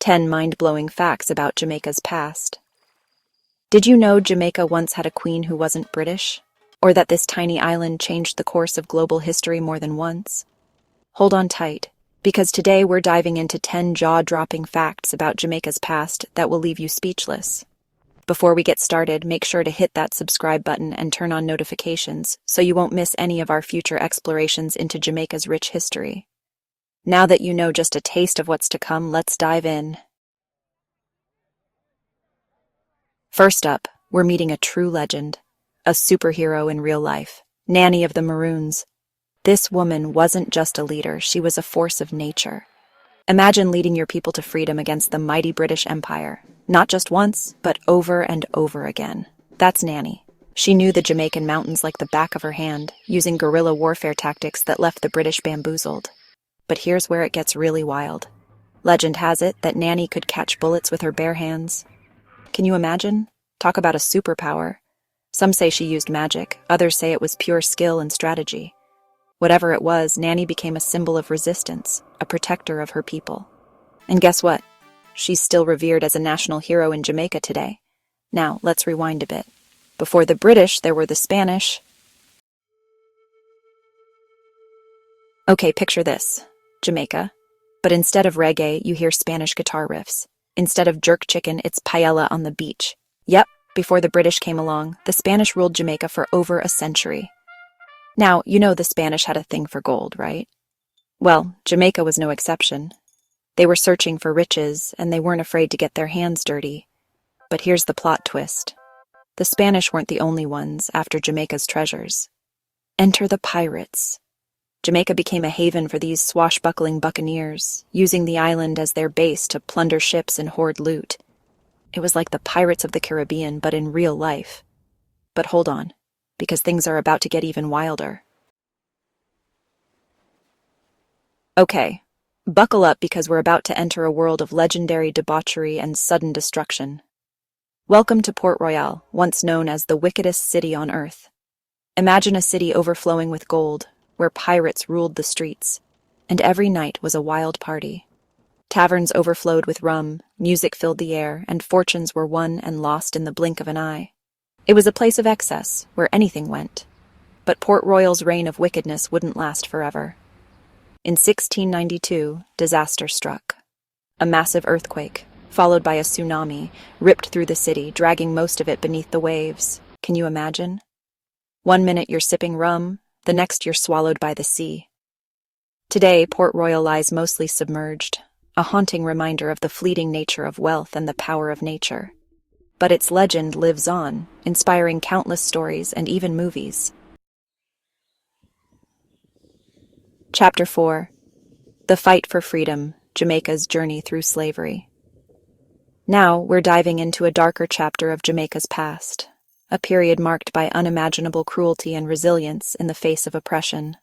10 mind-blowing facts about Jamaica's past. Did you know Jamaica once had a queen who wasn't British? Or that this tiny island changed the course of global history more than once? Hold on tight, because today we're diving into 10 jaw-dropping facts about Jamaica's past that will leave you speechless. Before we get started, make sure to hit that subscribe button and turn on notifications so you won't miss any of our future explorations into Jamaica's rich history. Now that you know just a taste of what's to come, let's dive in. First up, we're meeting a true legend, a superhero in real life, Nanny of the Maroons. This woman wasn't just a leader, she was a force of nature. Imagine leading your people to freedom against the mighty British Empire, not just once, but over and over again. That's Nanny. She knew the Jamaican mountains like the back of her hand, using guerrilla warfare tactics that left the British bamboozled. But here's where it gets really wild. Legend has it that Nanny could catch bullets with her bare hands. Can you imagine? Talk about a superpower. Some say she used magic, others say it was pure skill and strategy. Whatever it was, Nanny became a symbol of resistance, a protector of her people. And guess what? She's still revered as a national hero in Jamaica today. Now, let's rewind a bit. Before the British, there were the Spanish. Okay, picture this. Jamaica. But instead of reggae, you hear Spanish guitar riffs. Instead of jerk chicken, it's paella on the beach. Yep, before the British came along, the Spanish ruled Jamaica for over a century. Now, you know the Spanish had a thing for gold, right? Well, Jamaica was no exception. They were searching for riches, and they weren't afraid to get their hands dirty. But here's the plot twist. The Spanish weren't the only ones after Jamaica's treasures. Enter the pirates. Jamaica became a haven for these swashbuckling buccaneers, using the island as their base to plunder ships and hoard loot. It was like the Pirates of the Caribbean, but in real life. But hold on, because things are about to get even wilder. Okay, buckle up because we're about to enter a world of legendary debauchery and sudden destruction. Welcome to Port Royal, once known as the wickedest city on earth. Imagine a city overflowing with gold, where pirates ruled the streets, and every night was a wild party. Taverns overflowed with rum, music filled the air, and fortunes were won and lost in the blink of an eye. It was a place of excess, where anything went. But Port Royal's reign of wickedness wouldn't last forever. In 1692, disaster struck. A massive earthquake, followed by a tsunami, ripped through the city, dragging most of it beneath the waves. Can you imagine? One minute you're sipping rum, the next you're swallowed by the sea. Today, Port Royal lies mostly submerged, a haunting reminder of the fleeting nature of wealth and the power of nature. But its legend lives on, inspiring countless stories and even movies. Chapter 4. The Fight for Freedom, Jamaica's Journey Through Slavery. Now, we're diving into a darker chapter of Jamaica's past, a period marked by unimaginable cruelty and resilience in the face of oppression.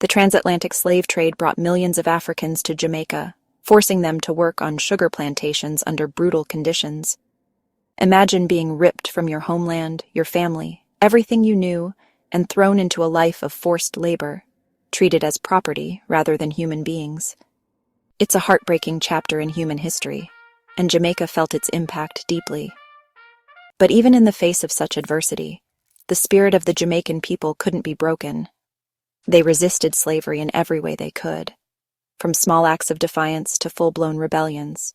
The transatlantic slave trade brought millions of Africans to Jamaica, forcing them to work on sugar plantations under brutal conditions. Imagine being ripped from your homeland, your family, everything you knew, and thrown into a life of forced labor, treated as property rather than human beings. It's a heartbreaking chapter in human history, and Jamaica felt its impact deeply. But even in the face of such adversity, the spirit of the Jamaican people couldn't be broken. They resisted slavery in every way they could, from small acts of defiance to full-blown rebellions.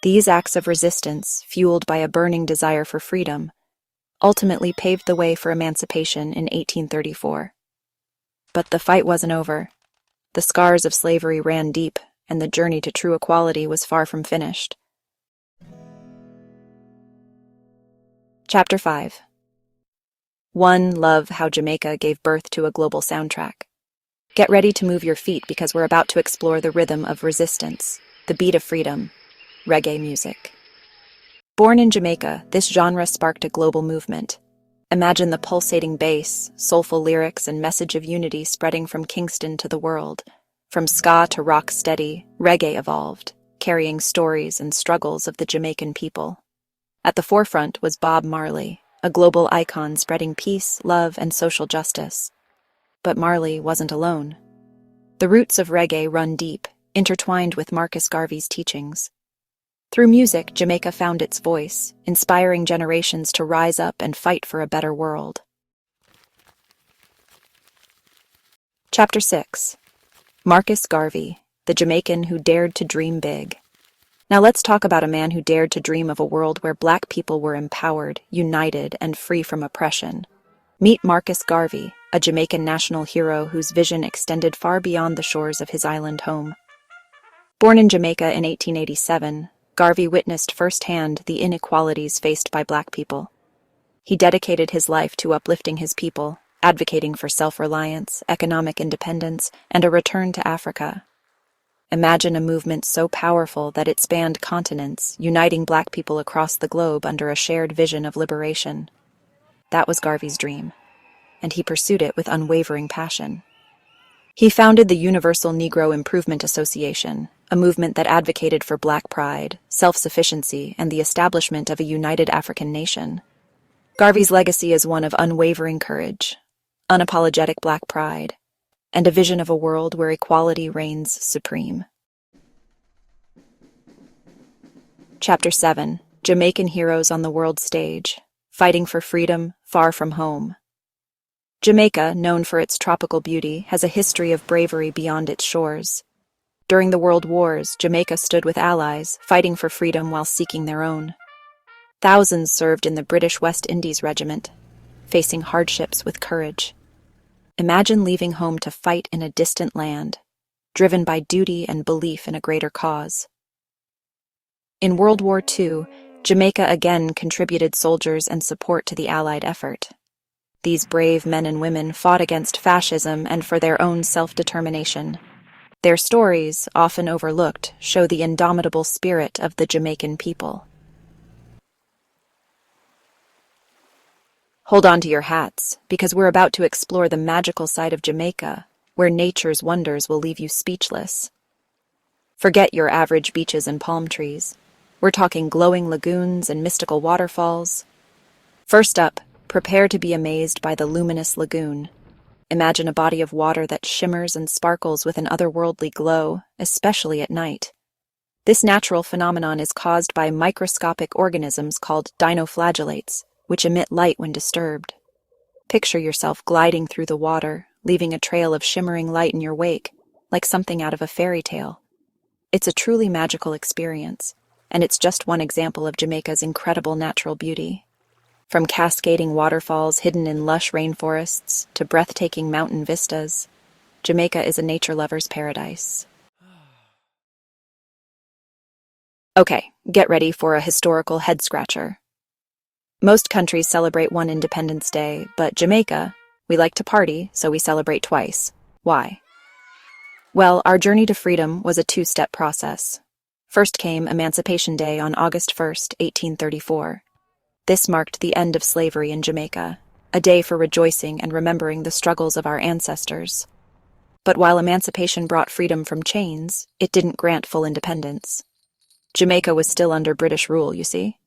These acts of resistance, fueled by a burning desire for freedom, ultimately paved the way for emancipation in 1834. But the fight wasn't over. The scars of slavery ran deep, and the journey to true equality was far from finished. Chapter 5. One, love how Jamaica gave birth to a global soundtrack. Get ready to move your feet because we're about to explore the rhythm of resistance, the beat of freedom, reggae music. Born in Jamaica, this genre sparked a global movement. Imagine the pulsating bass, soulful lyrics, and message of unity spreading from Kingston to the world. From ska to rock steady, reggae evolved, carrying stories and struggles of the Jamaican people. At the forefront was Bob Marley, a global icon spreading peace, love, and social justice. But Marley wasn't alone. The roots of reggae run deep, intertwined with Marcus Garvey's teachings. Through music, Jamaica found its voice, inspiring generations to rise up and fight for a better world. Chapter 6. Marcus Garvey, the Jamaican who dared to dream big. Now let's talk about a man who dared to dream of a world where Black people were empowered, united, and free from oppression. Meet Marcus Garvey, a Jamaican national hero whose vision extended far beyond the shores of his island home. Born in Jamaica in 1887, Garvey witnessed firsthand the inequalities faced by Black people. He dedicated his life to uplifting his people, advocating for self-reliance, economic independence, and a return to Africa. Imagine a movement so powerful that it spanned continents, uniting Black people across the globe under a shared vision of liberation. That was Garvey's dream, and he pursued it with unwavering passion. He founded the Universal Negro Improvement Association, a movement that advocated for Black pride, self-sufficiency, and the establishment of a united African nation. Garvey's legacy is one of unwavering courage, unapologetic Black pride, and a vision of a world where equality reigns supreme. Chapter 7. Jamaican Heroes on the World Stage, Fighting for Freedom, Far from Home. Jamaica, known for its tropical beauty, has a history of bravery beyond its shores. During the World Wars, Jamaica stood with allies, fighting for freedom while seeking their own. Thousands served in the British West Indies Regiment, facing hardships with courage. Imagine leaving home to fight in a distant land, driven by duty and belief in a greater cause. In World War II, Jamaica again contributed soldiers and support to the Allied effort. These brave men and women fought against fascism and for their own self-determination. Their stories, often overlooked, show the indomitable spirit of the Jamaican people. Hold on to your hats, because we're about to explore the magical side of Jamaica, where nature's wonders will leave you speechless. Forget your average beaches and palm trees. We're talking glowing lagoons and mystical waterfalls. First up, prepare to be amazed by the luminous lagoon. Imagine a body of water that shimmers and sparkles with an otherworldly glow, especially at night. This natural phenomenon is caused by microscopic organisms called dinoflagellates, which emit light when disturbed. Picture yourself gliding through the water, leaving a trail of shimmering light in your wake, like something out of a fairy tale. It's a truly magical experience, and it's just one example of Jamaica's incredible natural beauty. From cascading waterfalls hidden in lush rainforests to breathtaking mountain vistas, Jamaica is a nature lover's paradise. Okay, get ready for a historical head-scratcher. Most countries celebrate one Independence Day, but Jamaica, we like to party, so we celebrate twice. Why? Well, our journey to freedom was a two-step process. First came Emancipation Day on August 1st, 1834. This marked the end of slavery in Jamaica, a day for rejoicing and remembering the struggles of our ancestors. But while emancipation brought freedom from chains, it didn't grant full independence. Jamaica was still under British rule, you see.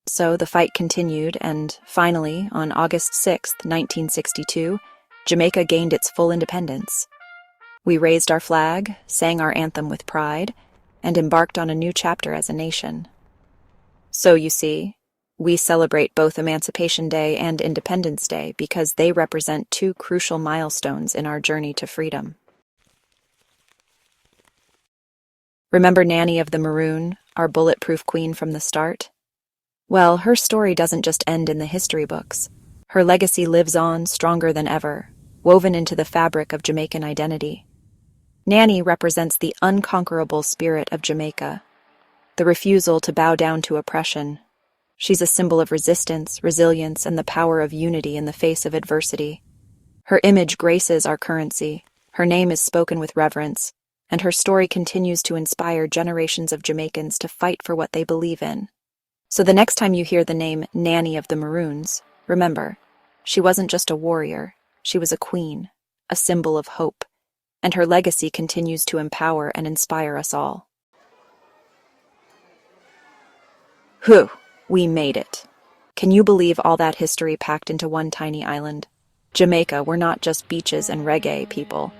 So the fight continued, and finally, on August 6, 1962, Jamaica gained its full independence. We raised our flag, sang our anthem with pride, and embarked on a new chapter as a nation. So you see, we celebrate both Emancipation Day and Independence Day because they represent two crucial milestones in our journey to freedom. Remember Nanny of the Maroon, our bulletproof queen from the start? Well, her story doesn't just end in the history books. Her legacy lives on stronger than ever, woven into the fabric of Jamaican identity. Nanny represents the unconquerable spirit of Jamaica, the refusal to bow down to oppression. She's a symbol of resistance, resilience, and the power of unity in the face of adversity. Her image graces our currency, her name is spoken with reverence, and her story continues to inspire generations of Jamaicans to fight for what they believe in. So the next time you hear the name Nanny of the Maroons, remember, she wasn't just a warrior, she was a queen, a symbol of hope, and her legacy continues to empower and inspire us all. Whew, we made it. Can you believe all that history packed into one tiny island? Jamaica, we're not just beaches and reggae, people.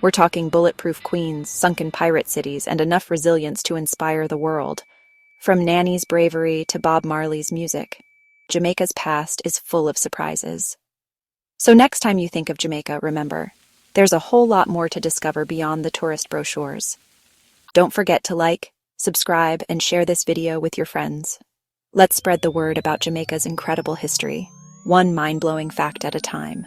We're talking bulletproof queens, sunken pirate cities, and enough resilience to inspire the world. From Nanny's bravery to Bob Marley's music, Jamaica's past is full of surprises. So next time you think of Jamaica, remember, there's a whole lot more to discover beyond the tourist brochures. Don't forget to like, subscribe, and share this video with your friends. Let's spread the word about Jamaica's incredible history, one mind-blowing fact at a time.